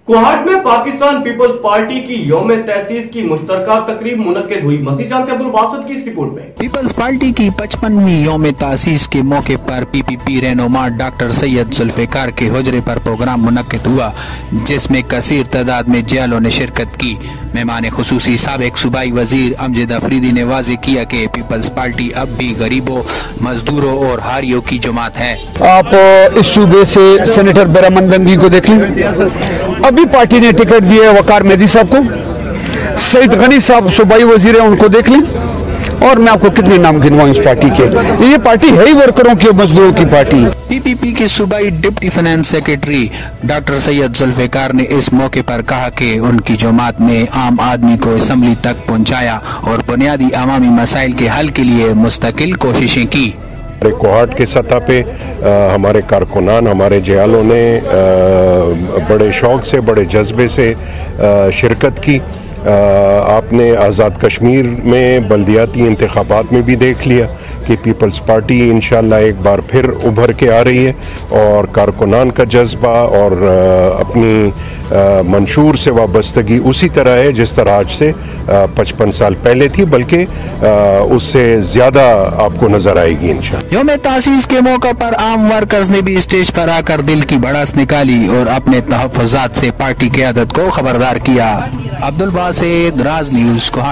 कोहाट में Pakistan peoples party की यौम तहसीस की मुश्तरका तकरीब मुनक्किद हुई। मसीह जानते अब्दुल बासित की इस रिपोर्ट में। पीपल्स पार्टी की 55वीं यौम तहसीस के मौके पर पीपीपी रहनुमा डॉक्टर सैयद जुल्फिकार के हुजरे पर प्रोग्राम मुनक्किद हुआ, जिसमें कसीर तादाद में जियालों ने शिरकत की। मेहमान खुसूसी साबिक सूबाई वजीर अमजद अफरीदी ने वाज़ेह किया कि पीपल्स पार्टी अब भी गरीबों, मजदूरों और हारियों की जमात है। आप इस सूबे से सेनेटर बेरामंदंगी को देख लें, अभी पार्टी ने टिकट दिया है वकार मेहदी साहब को। सईद गनी साहब सूबाई वजीर हैं, उनको देख लें। और मैं आपको कितने नाम गिनवाऊं इस पार्टी के। ये पार्टी है ही वर्करों की, मजदूरों की पार्टी। पीपीपी के सूबाई deputy finance secretary doctor Syed Zulfikar ने इस मौके पर कहा कि उनकी जमात ने आम आदमी को असम्बली तक पहुंचाया और बुनियादी अवामी मसाइल के हल के लिए मुस्तकिल कोशिशें की। कोहाट के सतह पे हमारे कारकुनान, हमारे जियालों ने बड़े शौक़ से, बड़े जज्बे से शिरकत की। आपने आज़ाद कश्मीर में बल्दियाती इंतखाबात में भी देख लिया कि पीपल्स पार्टी इंशाअल्लाह एक बार फिर उभर के आ रही है और कारकुनान का जज्बा और अपनी मंशूर से वाबस्तगी उसी तरह है जिस तरह आज से 55 साल पहले थी, बल्कि उससे ज़्यादा आपको नज़र आएगी इंशाअल्लाह। यौम तहसीस के मौके पर आम वर्कर्स ने भी स्टेज पर आकर दिल की भड़ास निकाली और अपने तहफ़्फ़ुज़ात से पार्टी क़यादत को खबरदार किया। अब्दुल बासित, राज न्यूज़, कोहाट।